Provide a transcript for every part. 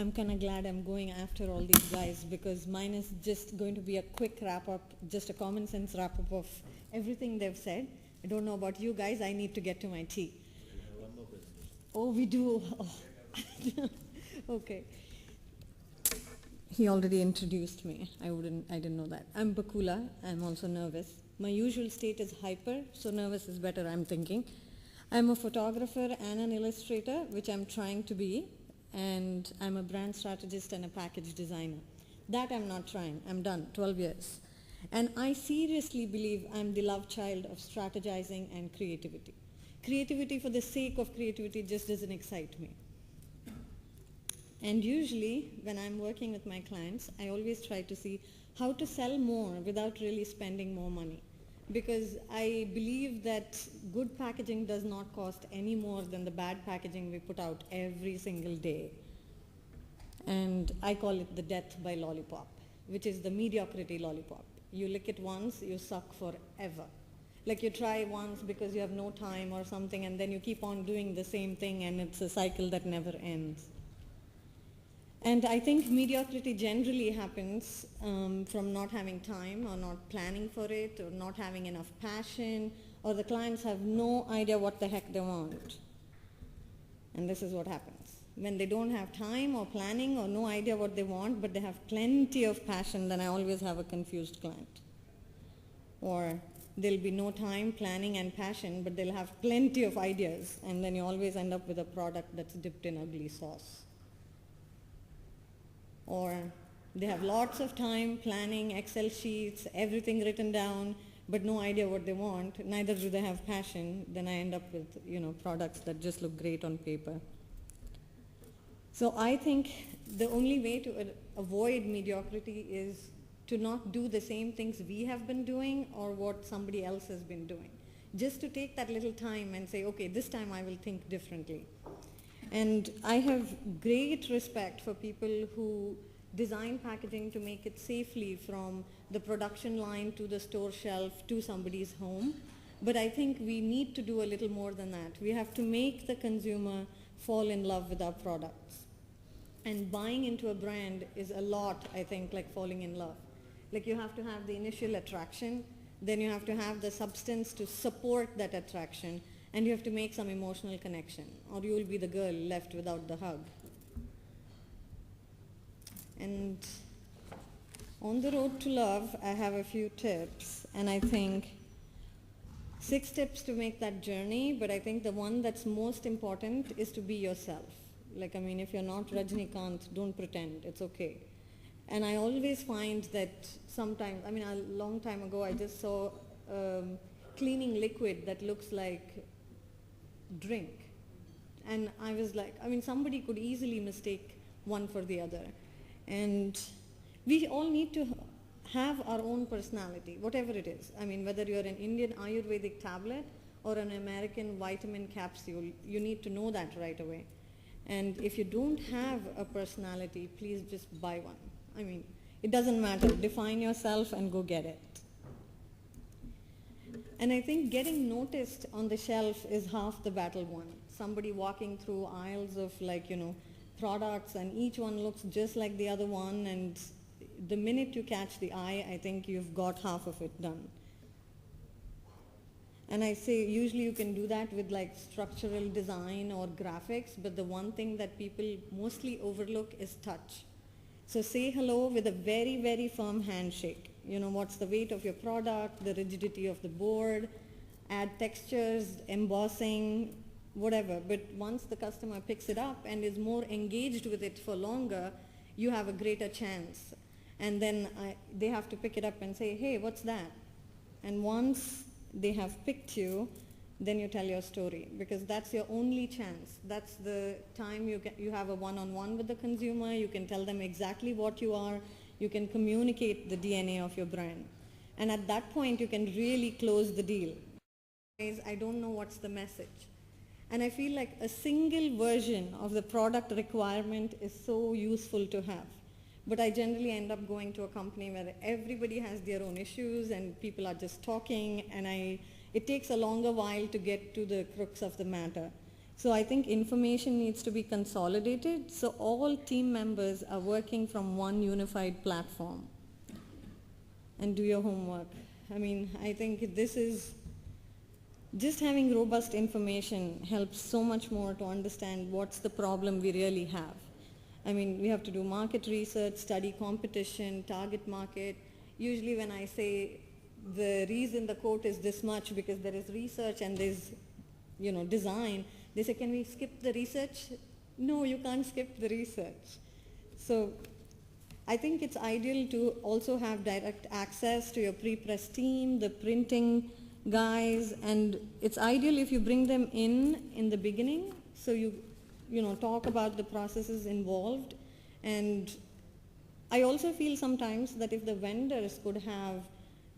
I'm kind of glad I'm going after all these guys because mine is just going to be a quick wrap-up, just a common sense wrap-up of everything they've said. I don't know about you guys, I need to get to my tea. We have one more presentation. Oh, we do? Oh. Okay. He already introduced me. I didn't know that. I'm Bakula. I'm also nervous. My usual state is hyper, so nervous is better, I'm thinking. I'm a photographer and an illustrator, which I'm trying to be, and I'm a brand strategist and a package designer. That I'm not trying. I'm done, 12 years. And I seriously believe I'm the love child of strategizing and creativity. Creativity for the sake of creativity just doesn't excite me. And usually, when I'm working with my clients, I always try to see how to sell more without really spending more money. Because I believe that good packaging does not cost any more than the bad packaging we put out every single day. And I call it the death by lollipop, which is the mediocrity lollipop. You lick it once, you suck forever. Like you try once because you have no time or something, and then you keep on doing the same thing, and it's a cycle that never ends. And I think mediocrity generally happens from not having time or not planning for it or not having enough passion, or the clients have no idea what the heck they want. And this is what happens. When they don't have time or planning or no idea what they want, but they have plenty of passion, then I always have a confused client. Or there'll be no time, planning, and passion, but they'll have plenty of ideas, and then you always end up with a product that's dipped in ugly sauce. Or they have lots of time, planning, Excel sheets, everything written down, but no idea what they want. Neither do they have passion. Then I end up with, products that just look great on paper. So I think the only way to avoid mediocrity is to not do the same things we have been doing or what somebody else has been doing. Just to take that little time and say, okay, this time I will think differently. And I have great respect for people who design packaging to make it safely from the production line to the store shelf to somebody's home. But I think we need to do a little more than that. We have to make the consumer fall in love with our products. And buying into a brand is a lot, I think, like falling in love. Like you have to have the initial attraction, then you have to have the substance to support that attraction, and you have to make some emotional connection, or you will be the girl left without the hug. And on the road to love, I have a few tips, and I think 6 tips to make that journey, but I think the one that's most important is to be yourself. Like, if you're not Rajnikant, don't pretend, it's okay. And I always find that sometimes, a long time ago, I just saw cleaning liquid that looks like drink. And I was like, somebody could easily mistake one for the other. And we all need to have our own personality, whatever it is. Whether you're an Indian Ayurvedic tablet or an American vitamin capsule, you need to know that right away. And if you don't have a personality, please just buy one. It doesn't matter. Define yourself and go get it. And I think getting noticed on the shelf is half the battle won. Somebody walking through aisles of products, and each one looks just like the other one, and the minute you catch the eye, I think you've got half of it done. And I say usually you can do that with structural design or graphics, but the one thing that people mostly overlook is touch. So say hello with a very, very firm handshake. What's the weight of your product, the rigidity of the board, add textures, embossing, whatever. But once the customer picks it up and is more engaged with it for longer, you have a greater chance. And then they have to pick it up and say, hey, what's that? And once they have picked you, then you tell your story, because that's your only chance. That's the time you have a one-on-one with the consumer. You can tell them exactly what you are. You can communicate the DNA of your brand. And at that point, you can really close the deal. I don't know what's the message. And I feel like a single version of the product requirement is so useful to have. But I generally end up going to a company where everybody has their own issues and people are just talking, and it takes a longer while to get to the crux of the matter. So I think information needs to be consolidated so all team members are working from one unified platform. And do your homework. I mean, I think this is, just having robust information helps so much more to understand what's the problem we really have. I mean, we have to do market research, study competition, target market. Usually when I say the reason the quote is this much because there is research and there's, design, they say, can we skip the research? No, you can't skip the research. So I think it's ideal to also have direct access to your pre-press team, the printing guys, and it's ideal if you bring them in the beginning, so you talk about the processes involved. And I also feel sometimes that if the vendors could have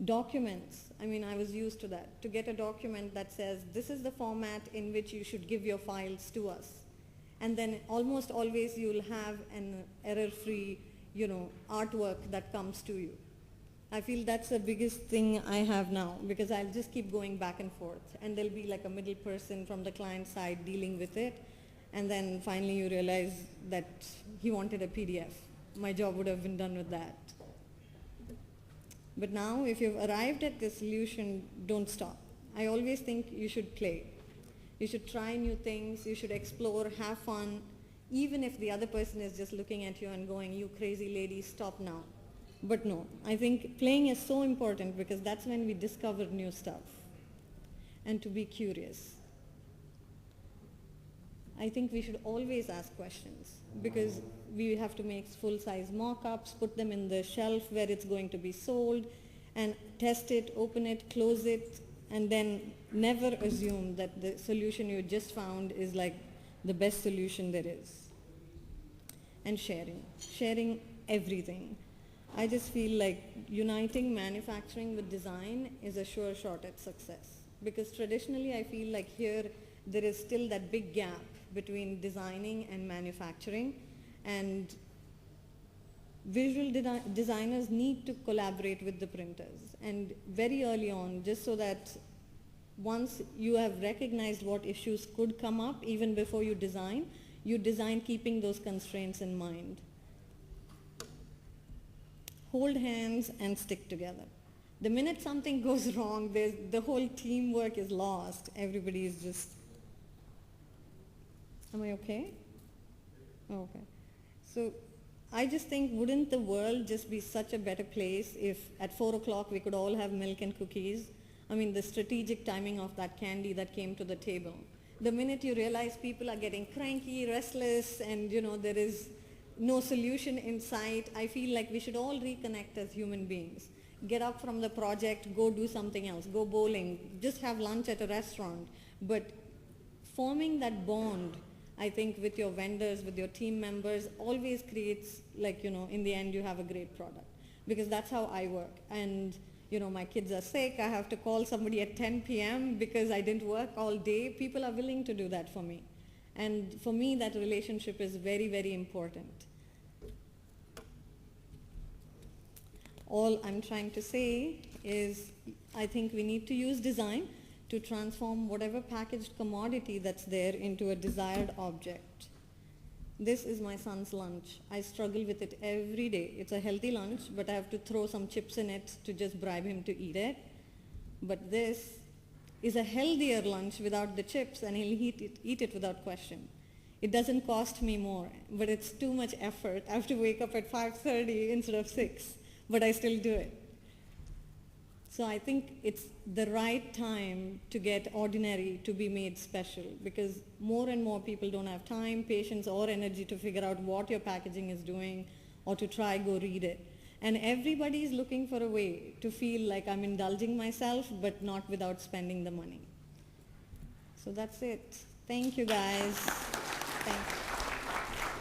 documents, I mean, I was used to that, to get a document that says, this is the format in which you should give your files to us. And then almost always you'll have an error-free, artwork that comes to you. I feel that's the biggest thing I have now, because I'll just keep going back and forth. And there'll be like a middle person from the client side dealing with it. And then finally you realize that he wanted a PDF. My job would have been done with that. But now, if you've arrived at the solution, don't stop. I always think you should play. You should try new things, you should explore, have fun, even if the other person is just looking at you and going, you crazy lady, stop now. But no, I think playing is so important because that's when we discover new stuff. And to be curious. I think we should always ask questions because we have to make full-size mock-ups, put them in the shelf where it's going to be sold, and test it, open it, close it, and then never assume that the solution you just found is like the best solution there is. And sharing everything. I just feel like uniting manufacturing with design is a sure shot at success. Because traditionally I feel like here there is still that big gap between designing and manufacturing, and visual designers need to collaborate with the printers, and very early on, just so that once you have recognized what issues could come up even before you design keeping those constraints in mind. Hold hands and stick together. The minute something goes wrong, the whole teamwork is lost. Everybody is just, am I okay? Oh, okay. So I just think, wouldn't the world just be such a better place if at 4 o'clock we could all have milk and cookies? I mean, the strategic timing of that candy that came to the table. The minute you realize people are getting cranky, restless, and there is no solution in sight, I feel like we should all reconnect as human beings. Get up from the project, go do something else, go bowling, just have lunch at a restaurant. But forming that bond, I think, with your vendors, with your team members, always creates, like, in the end you have a great product. Because that's how I work. And my kids are sick, I have to call somebody at 10 p.m. because I didn't work all day. People are willing to do that for me. And for me, that relationship is very, very important. All I'm trying to say is, I think we need to use design to transform whatever packaged commodity that's there into a desired object. This is my son's lunch. I struggle with it every day. It's a healthy lunch, but I have to throw some chips in it to just bribe him to eat it. But this is a healthier lunch without the chips, and he'll eat it without question. It doesn't cost me more, but it's too much effort. I have to wake up at 5:30 instead of 6, but I still do it. So I think it's the right time to get ordinary to be made special, because more and more people don't have time, patience, or energy to figure out what your packaging is doing or to try go read it. And everybody is looking for a way to feel like I'm indulging myself, but not without spending the money. So that's it. Thank you, guys. Thank you.